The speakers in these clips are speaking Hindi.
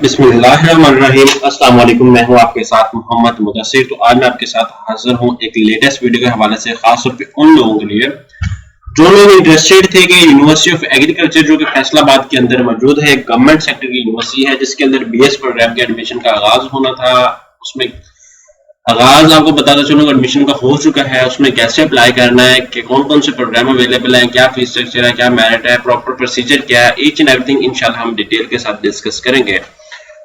बिस्मिल्लाहिर्रहमानिर्रहीम। अस्सलाम वालेकुम। मैं हूं आपके साथ मोहम्मद मुदस्सिर। तो आज मैं आपके साथ हाजिर हूं एक लेटेस्ट वीडियो के हवाले से, खास तौर पे उन लोगों के लिए जो लोग इंटरेस्टेड थे कि यूनिवर्सिटी ऑफ एग्रीकल्चर जो कि फैसलाबाद के अंदर मौजूद है, गवर्नमेंट सेक्टर की यूनिवर्सिटी है जिसके अंदर बीएस प्रोग्राम के एडमिशन का आगाज होना था। उसमें आगाज आपको बताता चलूँ, एडमिशन का हो चुका है। उसमें कैसे अप्लाई करना है, कि कौन कौन से प्रोग्राम अवेलेबल हैं, क्या फीस स्ट्रक्चर है, क्या मेरिट है, प्रॉपर प्रोसीजर क्या है, ईच एंड एवरीथिंग इंशाल्लाह हम डिटेल के साथ डिस्कस करेंगे।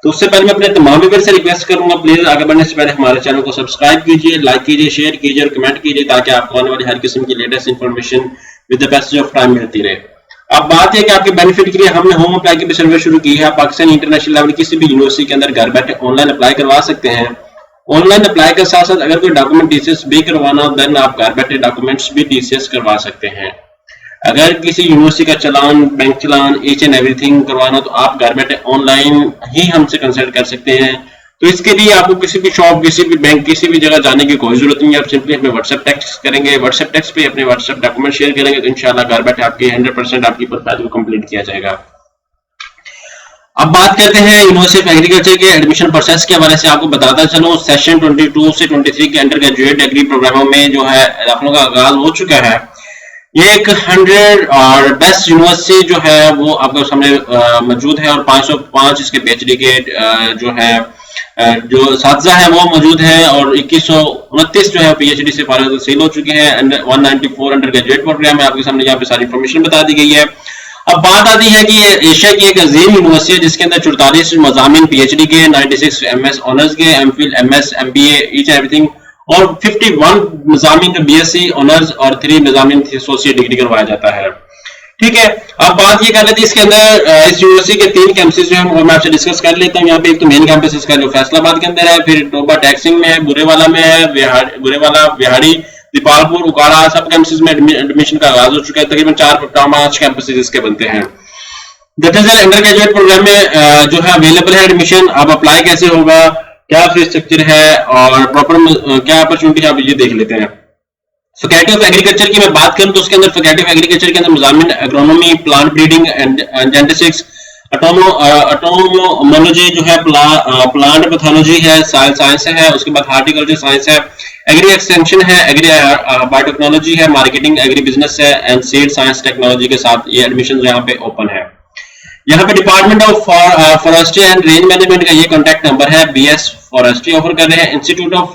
तो उससे पहले मैं अपने तमाम व्यूअर से रिक्वेस्ट करूंगा, प्लीज आगे बढ़ने से पहले हमारे चैनल को सब्सक्राइब कीजिए, लाइक कीजिए, शेयर कीजिए और कमेंट कीजिए, ताकि आपको आने वाली हर किस्म की latest information with the passage of time मिलती रहे। अब बात है कि आपके बेनिफिट के लिए हमने होम अप्लाई की भी सर्विस शुरू की है। आप पाकिस्तान इंटरनेशनल लेवल किसी भी यूनिवर्सिटी के अंदर घर बैठे ऑनलाइन अप्लाई करवा सकते हैं। ऑनलाइन अप्लाई के साथ साथ अगर कोई डॉक्यूमेंट टीसीएस भी करवाना हो, देन आप घर बैठे डॉक्यूमेंट्स भी टीसीएस करवा सकते हैं। अगर किसी यूनिवर्सिटी का चलान, बैंक चलान, ईच एंड एवरीथिंग करवाना, तो आप घर बैठे ऑनलाइन ही हमसे कंसल्ट कर सकते हैं। तो इसके लिए आपको किसी भी शॉप, किसी भी बैंक, किसी भी जगह जाने की कोई जरूरत नहीं है। आप सिंपली हमें व्हाट्सएप टेक्स्ट करेंगे, व्हाट्सएप टेक्स्ट पे अपने व्हाट्सएप डॉक्यूमेंट शेयर करेंगे, तो इंशाल्लाह घर बैठे आपकी 100% आपकी प्रोफाइल को कंप्लीट किया जाएगा। अब बात करते हैं यूनिवर्सिटी ऑफ एग्रीकल्चर के एडमिशन प्रोसेस के हवाले से। आपको बताता चलूं, सेशन 22 से 23 के अंडर ग्रेजुएट डिग्री प्रोग्रामों में जो है दाखिलों का आगाज हो चुका है। ये एक 100 और बेस्ट यूनिवर्सिटी जो है वो आपके सामने मौजूद है, और 505 इसके पीएचडी के जो है जो साथीजा है वो मौजूद है, और 2129 जो है पीएचडी से फारिग तहसील हो चुके हैं। 194 अंडर ग्रेजुएट प्रोग्राम है। आपके सामने यहाँ पे सारी इंफॉर्मेशन बता दी गई है। अब बात आती है कि ये एशिया की एक अजीम यूनिवर्सिटी है जिसके अंदर 44 मज़ामीन पीएचडी के, 96 एमएस ऑनर्स के, MPhil, MS, MBA, each everything, और 51 मज़ामीन बीएससी ऑनर्स और 3 मज़ामीन एसोसिएट डिग्री करवाया जाता है। ठीक है, अब बात ये कर लेते हैं इसके अंदर इस यूनिवर्सिटी के 3 कैंपसेस जो है मैं आपसे डिस्कस कर लेता हूँ। यहाँ पे एक तो मेन कैंपस इसका जो फैसलाबाद के अंदर है, फिर टोबा टैक्सिंग में है, बुरेवाला में है, बुरेवाला, बिहाड़ी, दीपालपुर, उकाड़ा, सब कैंपसेस में एडमिशन का आगाज हो चुका है। तकरीबन 4-5 कैंपसेस इसके बनते हैं। That is undergraduate programme में जो है अवेलेबल है एडमिशन। अब अप्लाई कैसे होगा, क्या फीस स्ट्रक्चर है और प्रॉपर क्या अपॉर्चुनिटी, आप ये देख लेते हैं। फैकल्टी ऑफ एग्रीकल्चर की मैं बात करूं तो उसके अंदर फैकल्टी ऑफ एग्रीकल्चर के अंदर मज़ामीन agronomy, plant breeding and genetics, entomology जो है, प्लांट पैथोलॉजी है, सॉइल साइंस है, उसके बाद हार्टिकल्चर साइंस है, एग्री एक्सटेंशन है, एग्री बायोटेक्नोलॉजी है, मार्केटिंग, एग्री बिजनेस है एंड सीड साइंस टेक्नोलॉजी के साथ ये एडमिशन यहाँ पे ओपन है। यहाँ पे department of forestry and range management का ये कॉन्टैक्ट नंबर है। बीएस फॉरेस्ट्री ऑफर कर रहे हैं। Institute of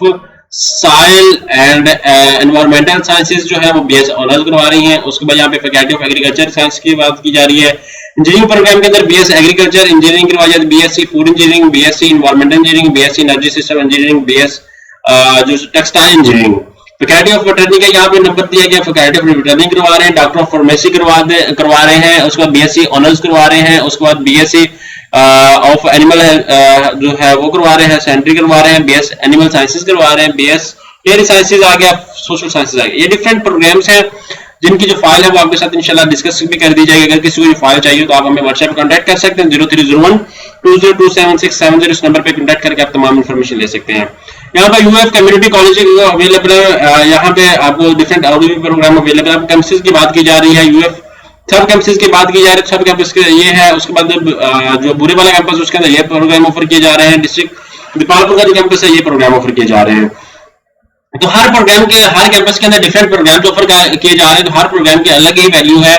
soil and environmental sciences जो है वो बीएस ऑनर्स करवा रही हैं। उसके बाद यहाँ पे फैकल्टी ऑफ एग्रीकल्चर साइंस की बात की जा रही है। इंजीनियरिंग प्रोग्राम के अंदर बीएस एग्रीकल्चर इंजीनियरिंग करवाई जाती है, BSc food engineering, BSc environmental engineering, BSc energy system engineering, BS जो textile engineering. Faculty of veterinary का यहाँ पे नंबर दिया गया, फैकल्टी ऑफ वेटरनरी करवा रहे हैं, डॉक्टर ऑफ फार्मेसी करवा रहे हैं, उसके बाद बीएससी ऑनर्स करवा रहे हैं, उसके बाद बीएससी ऑफ एनिमल जो है वो करवा रहे हैं, सेंट्री करवा रहे हैं, बीएस एनिमल साइंसेज करवा रहे हैं, बीएस डेयरी साइंसेज आ गया, सोशल साइंसेज आ गया। ये डिफरेंट प्रोग्राम्स हैं जिनकी जो फाइल है वो आपके साथ इंशाल्लाह डिस्कस भी कर दी जाएगी। अगर किसी को फाइल चाहिए तो आप हमें व्हाट्सएप पर कॉन्टैक्ट कर सकते हैं 030120276670। इस नंबर पे कॉन्टैक्ट करके आप तमाम इन्फॉर्मेशन ले सकते हैं। यहाँ पर यूएफ कम्युनिटी कॉलेज अवेलेबल है। यहाँ पे आपको डिफरेंट प्रोग्राम अवेलेबल है। कैंपसेस की बात की जा रही है, यूएफ सब कैंपसेस की बात की जा रही है। सब कैंपस के ये है। उसके बाद जो बुरे वाला कैंपस उसके अंदर ये प्रोग्राम ऑफर किए जा रहे हैं। डिस्ट्रिक्ट दीपालपुर का जो कैंपस है ये प्रोग्राम ऑफर किए जा रहे हैं। तो हर प्रोग्राम के, हर कैंपस के अंदर डिफरेंट प्रोग्राम ऑफर किए जा रहे हैं। तो हर प्रोग्राम की अलग ही वैल्यू है।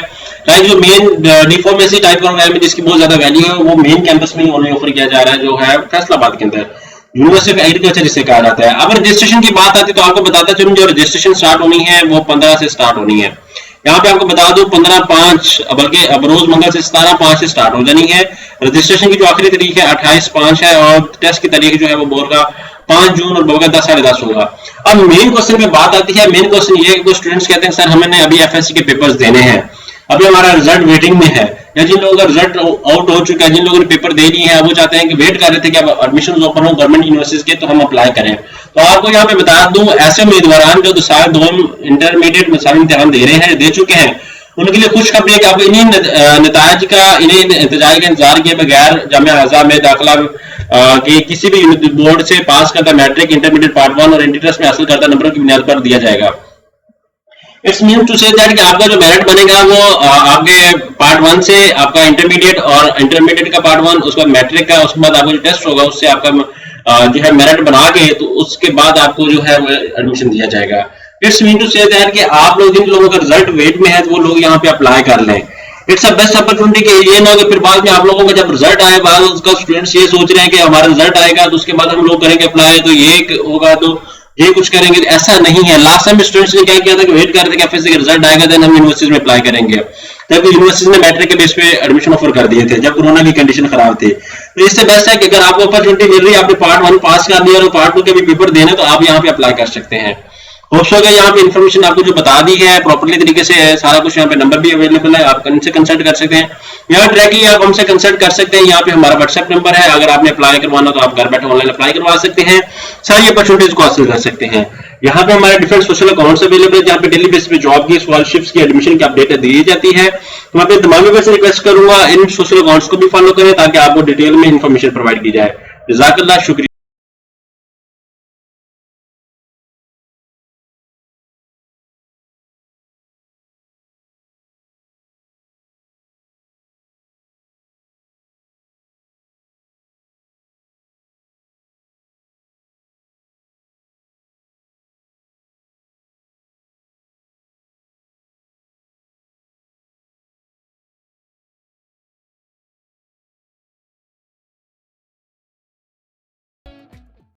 लाइक जो मेन डिफॉर्मेसी टाइप प्रोग्राम है जिसकी बहुत ज्यादा वैल्यू है, वो मेन कैंपस में ही ऑफर किया जा रहा है, जो है फैसलाबाद के अंदर यूनिवर्सिटी ऑफ एग्रीकल्चर जिसे कहा जाता है। अब रजिस्ट्रेशन की बात आती है तो आपको बताता चलूं, जो रजिस्ट्रेशन स्टार्ट होनी है वो 15 से स्टार्ट होनी है। यहाँ पे आपको बता दूं 15/5, बल्कि अब रोज मंगल से 17/5 से स्टार्ट हो जानी है। रजिस्ट्रेशन की जो आखिरी तारीख है 28/5 है, और टेस्ट की तारीख जो है वो बोर्ड का 5 जून और बोर्ड का 10 साढ़े 10 होगा। अब मेन क्वेश्चन पे बात आती है। मेन क्वेश्चन ये है कि स्टूडेंट्स कहते हैं सर हमने अभी एफएससी के पेपर्स देने हैं, अभी हमारा रिजल्ट वेटिंग में है, या जिन लोगों का रिजल्ट आउट हो चुका है, जिन लोगों ने पेपर दे दिए हैं, वो चाहते हैं कि वेट कर रहे थे कि अब एडमिशन ओपन हो गवर्नमेंट यूनिवर्सिटीज के तो हम अप्लाई करें। तो आपको यहाँ पे बता दूं, ऐसे उम्मीदवार जो सारे 2 इंटरमीडिएट में सारे इम्तिहान दे रहे हैं, दे चुके हैं, उनके लिए खुशखबरी है कि अब इन्हीं नतायज का, इन्हीं नतीजे का इंतजार किए बगैर जामिया आज़ा में दाखिला कि किसी भी बोर्ड से पास करता मैट्रिक, इंटरमीडिएट पार्ट 1 और इंटर में हासिल करता नंबरों की बुनियाद पर दिया जाएगा। It's mean to say that कि आपका जो मेरिट बनेगा वो आपके पार्ट 1 से आपका इंटरमीडिएट, और इंटरमीडिएट का पार्ट 1, उसके बाद मैट्रिक का, उसके बाद आपका जो टेस्ट होगा उससे आपका जो है मेरिट बना के, तो उसके बाद आपको जो है एडमिशन दिया जाएगा। It's mean to say that कि आप लोग, जिन लोगों का रिजल्ट वेट में है, तो वो लोग यहाँ पे अप्लाई कर लें। इट्स अ बेस्ट अपॉर्चुनिटी कि ये ना हो कि फिर बाद में आप लोगों का जब रिजल्ट आए, बाद उसका स्टूडेंट्स ये सोच रहे हैं कि हमारा रिजल्ट आएगा तो उसके बाद हम लोग करेंगे अप्लाई, तो ये होगा तो ये कुछ करेंगे। ऐसा नहीं है। लास्ट टाइम स्टूडेंट्स ने क्या किया था कि वेट कर रहे थे कि एफएससी का रिजल्ट आएगा देन हम यूनिवर्सिटीज में अप्लाई करेंगे, जबकि यूनिवर्सिटीज ने मैट्रिक के बेस पे एडमिशन ऑफर कर दिए थे जब कोरोना की कंडीशन खराब थी। तो इससे बेस्ट है कि अगर आपको अपॉर्चुनिटी मिल रही है, आपने पार्ट 1 पास कर लिया और पार्ट 2 के भी पेपर देने, तो आप यहाँ पे अप्लाई कर सकते हैं। होप्स हो गया यहाँ पे इन्फॉर्मेशन आपको जो बता दी है प्रॉपर्ली तरीके से है, सारा कुछ। यहाँ पे नंबर भी अवेलेबल है, आप इनसे कंसल्ट कर सकते हैं। यहाँ डायरेक्टली आप हमसे कंसल्ट कर सकते हैं। यहाँ पे हमारा व्हाट्सएप नंबर है, अगर आपने अप्लाई करवाना तो आप घर बैठे ऑनलाइन अप्लाई करवा सकते हैं, सारी अपॉर्चुनिटीज को हासिल कर सकते हैं। यहाँ पे हमारे डिफरेंट सोशल अकाउंट्स अवेलेबल है, जहाँ पे डेली बेसिस पे जॉब की, स्कॉलरशिप्स की, एडमिशन की अपडेट दी जाती है। तो मैं अपने तमाम व्यूअर्स से रिक्वेस्ट करूंगा इन सोशल अकाउंट्स को भी फॉलो करें ताकि आपको डिटेल में इंफॉर्मेशन प्रोवाइड की जाए। जज़ाकल्लाह, शुक्रिया।